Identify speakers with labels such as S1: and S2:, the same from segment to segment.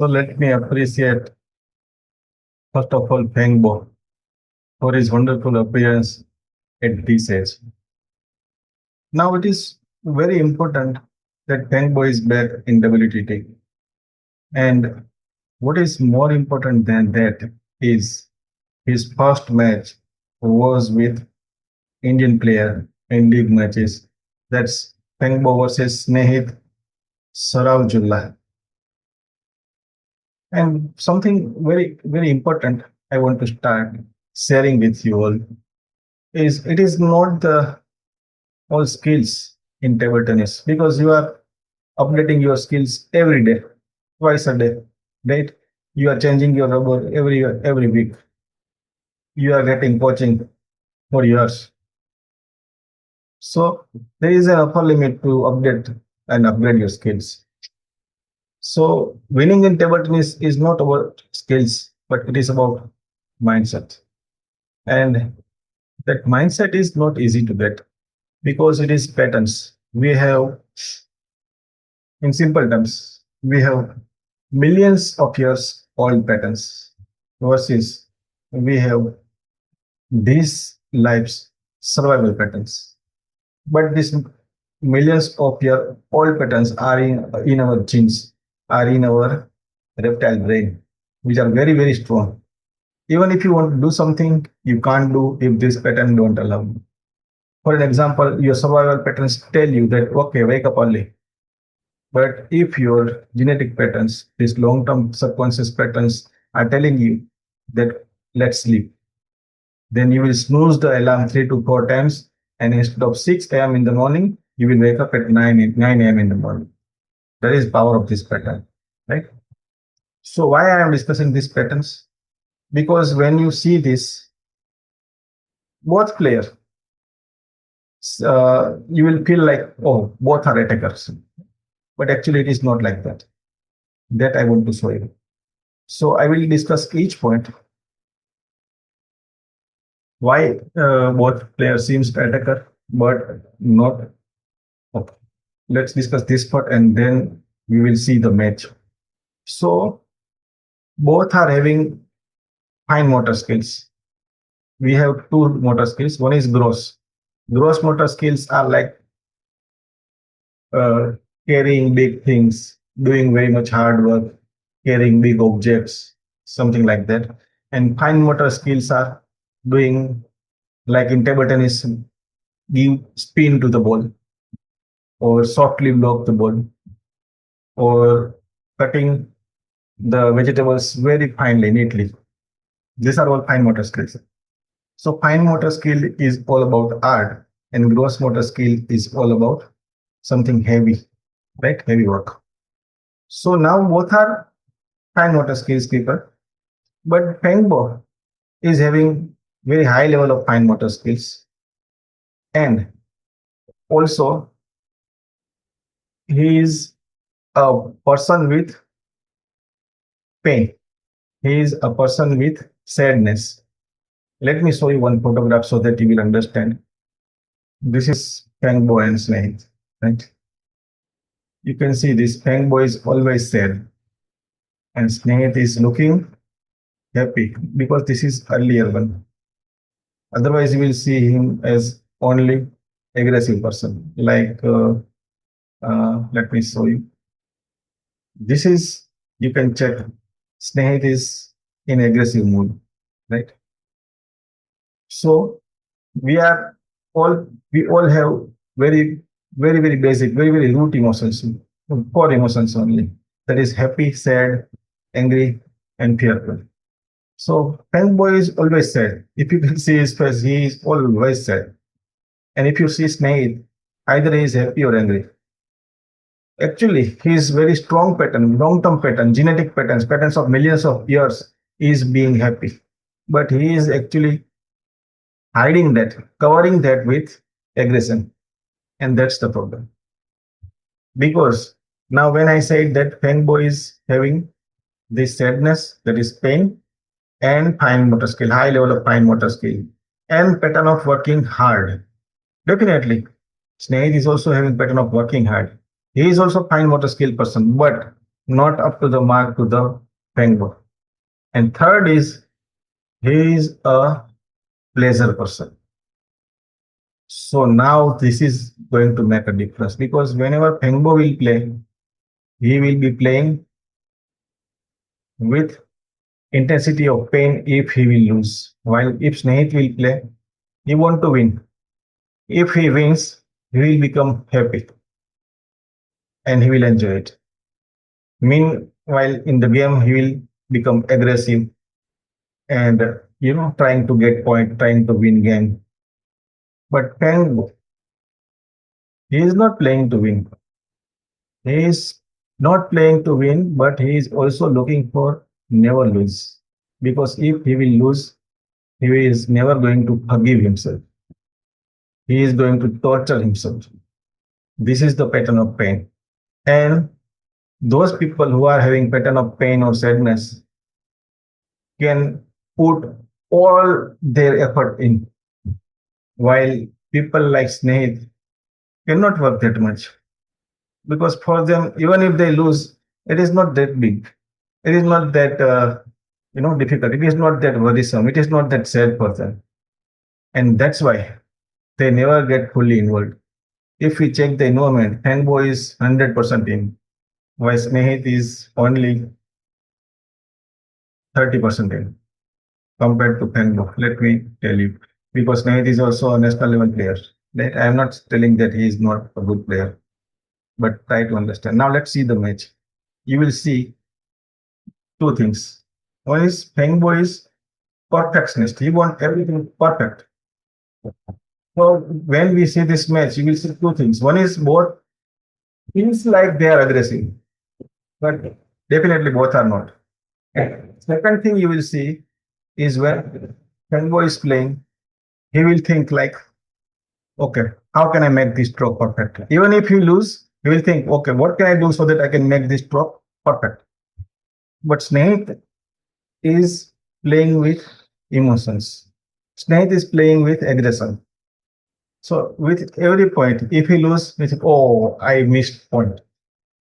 S1: So let me appreciate first of all Fang for his wonderful appearance at this age. Now it is very important that Fang is back in WTT. And what is more important than that is his first match was with Indian player in league matches. That's Fang versus Snehit Suravajjula. And something very important I want to start sharing with you all is it is not the all skills in table tennis because you are updating your skills every day, twice a day, right? You are changing your rubber every week. You are getting coaching for years. So there is an upper limit to update and upgrade your skills. So winning in table tennis is not about skills, but it is about mindset. And that mindset is not easy to get because it is patterns. We have, in simple terms, we have millions of years old patterns versus we have these lives survival patterns. But these millions of year old patterns are in our genes, are in our reptile brain, which are very strong. Even if you want to do something, you can't do if this pattern don't allow you. For an example, your survival patterns tell you that okay, wake up early. But if your genetic patterns, these long-term subconscious patterns are telling you that let's sleep, then you will snooze the alarm 3 to 4 times, and instead of 6 a.m. in the morning, you will wake up at 9 a.m. in the morning. That is power of this pattern, right? So why I am discussing these patterns? Because when you see this, both players, you will feel like, oh, both are attackers. But actually, it is not like that. That I want to show you. So I will discuss each point. Why both players seems attacker, but not. Okay. Let's discuss this part and then we will see the match. So both are having fine motor skills. We have two motor skills. One is gross. Gross motor skills are like uh, carrying big things, doing very much hard work, carrying big objects, something like that. And fine motor skills are doing like in table tennis, give spin to the ball or softly block the ball or cutting the vegetables very finely, neatly. These are all fine motor skills. So fine motor skill is all about art and gross motor skill is all about something heavy, right? Heavy work. So now both are fine motor skills people, but Feng Bo is having very high level of fine motor skills and also he is a person with pain. He is a person with sadness. Let me show you one photograph so that you will understand. This is Fang Bo and Snehit, right? You can see this Fang Bo is always sad and Snehit is looking happy because this is earlier one. Otherwise, you will see him as only aggressive person. Like, let me show you. This is, you can check, Snehit is in aggressive mood, right? So we are all, we all have very basic, very root emotions, four emotions only. That is happy, sad, angry, and fearful. So fanboy is always sad. If you can see his face, he is always sad. And if you see Snehit, either he is happy or angry. Actually, his very strong pattern, long-term pattern, genetic patterns, patterns of millions of years is being happy. But he is actually hiding that, covering that with aggression. And that's the problem. Because now when I said that fanboy is having this sadness, that is pain, and fine motor skill, high level of fine motor skill, and pattern of working hard. Definitely, Snehit is also having pattern of working hard. He is also fine motor skill person, but not up to the mark to the Fang. And third is he is a pleasure person. So now this is going to make a difference because whenever Fengbo will play, he will be playing with intensity of pain if he will lose. While if Snehit will play, he want to win. If he wins, he will become happy and he will enjoy it. Meanwhile, in the game, he will become aggressive and trying to get point, trying to win game. But Feng, he is not playing to win. He is not playing to win, but he is also looking for never lose. Because if he will lose, he is never going to forgive himself. He is going to torture himself. This is the pattern of pain. And those people who are having pattern of pain or sadness can put all their effort in, while people like Snehit cannot work that much. Because for them, even if they lose, it is not that big. It is not that difficult. It is not that worrisome. It is not that sad for them, and that's why they never get fully involved. If we check the environment, Fanboy is 100% in, while Snehit is only 30% in compared to Fanboy. Let me tell you, because Snehit is also a national level player. I am not telling that he is not a good player, but try to understand. Now let's see the match. You will see two things. One is Fanboy is perfectionist. He wants everything perfect. So when we see this match, you will see two things. One is both feels like they are aggressive, but definitely both are not. And second thing you will see is when Tango is playing, he will think like, okay, how can I make this stroke perfect? Even if you lose, he will think, okay, what can I do so that I can make this stroke perfect? But Snake is playing with emotions. Snake is playing with aggression. So with every point, if he lose, he think, oh, I missed point.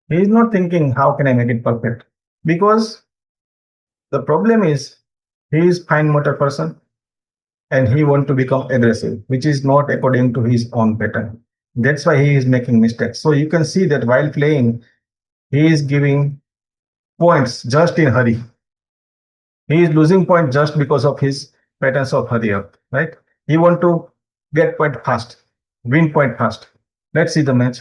S1: He is not thinking, how can I make it perfect? Because the problem is he is fine motor person and he want to become aggressive, which is not according to his own pattern. That's why he is making mistakes. So you can see that while playing, he is giving points just in hurry. He is losing point just because of his patterns of hurry up, right? He want to get point fast, win point fast. Let's see the match.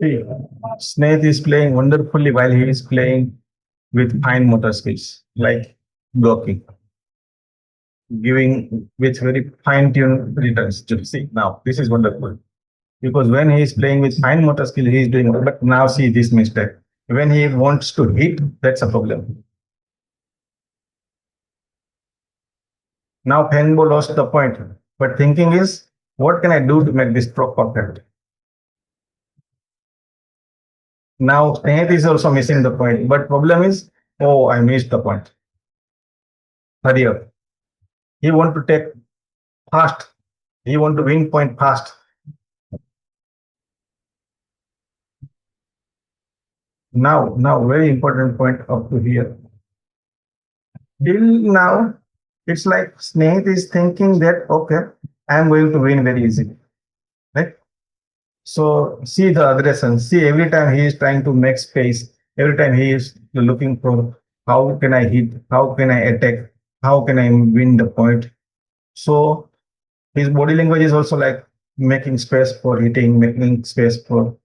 S1: See, Snaith is playing wonderfully while he is playing with fine motor skills like blocking, giving with very fine-tuned returns. Just see now, this is wonderful because when he is playing with fine motor skill, he is doing. But now see this mistake. When he wants to hit, that's a problem. Now Fenbo lost the point, but thinking is, what can I do to make this stroke perfect? Now Snehit is also missing the point, but problem is, oh, I missed the point. Hurry up. He want to take fast. He want to win point fast. Now, very important point up to here. Till now, it's like Snehit is thinking that okay, I'm going to win very easily, right? So see the aggression. See every time he is trying to make space. Every time he is looking for how can I hit, how can I attack, how can I win the point. So his body language is also like making space for hitting, making space for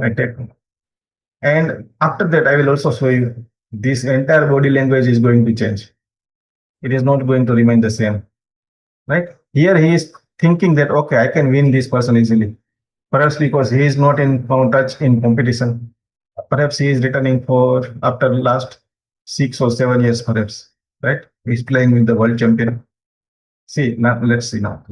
S1: attack. And after that, I will also show you this entire body language is going to change. It is not going to remain the same, right? Here he is thinking that, okay, I can win this person easily. Perhaps because he is not in touch in competition. Perhaps he is returning for after last 6 or 7 years, perhaps, right? He's playing with the world champion. See, now let's see now.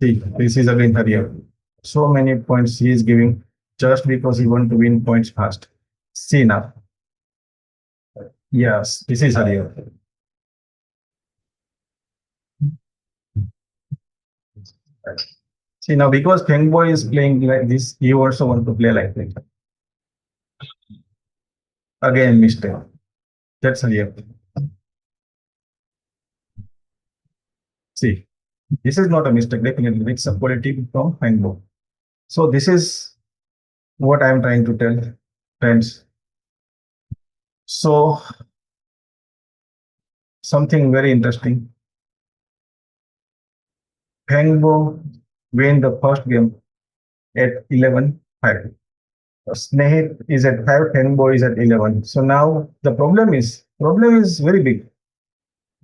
S1: See, this is again Harrier. So many points he is giving just because he want to win points fast. See now. Yes, this is Harrier. See now, because Feng Boy is playing like this, he also want to play like that. Again, mistake. That's Harrier. See, this is not a mistake, definitely. It's a quality from Feng Boy. So this is what I am trying to tell friends. So something very interesting. Fengbo win the first game at 11-5. Snehit is at 5, Fengbo is at 11. So now the problem is very big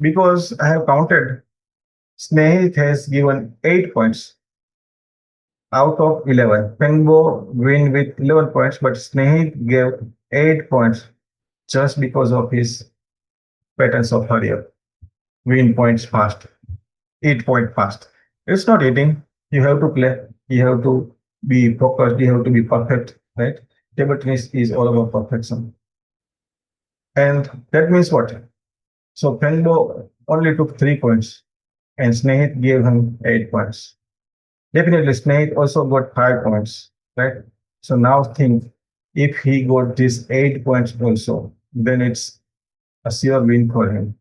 S1: because I have counted. Snehit has given 8 points out of 11. Fengbo win with 11 points, but Snehit gave 8 points just because of his patterns of hurry up. Win points fast. 8 point fast. It's not eating. You have to play. You have to be focused. You have to be perfect, right? Table tennis is all about perfection. And that means what? So Fengbo only took 3 points and Snehit gave him 8 points. Definitely Snehit also got 5 points, right? So now think if he got these 8 points also, then it's a sure win for him.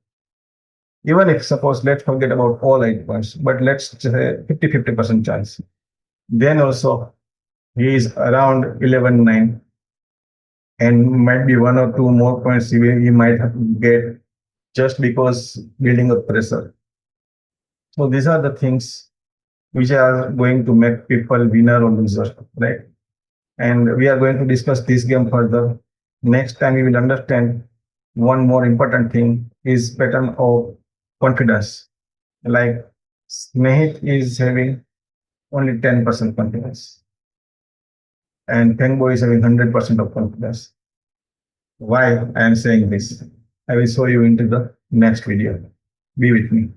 S1: Even if suppose let's forget about all 8 points, but let's say 50-50% chance. Then also he is around 11-9 and might be 1 or 2 more points he might get just because building up pressure. So these are the things which are going to make people winner or loser, right? And we are going to discuss this game further. Next time we will understand one more important thing is pattern of confidence. Like Snehit is having only 10% confidence and Fengbo is having 100% of confidence. Why I am saying this? I will show you into the next video. Be with me.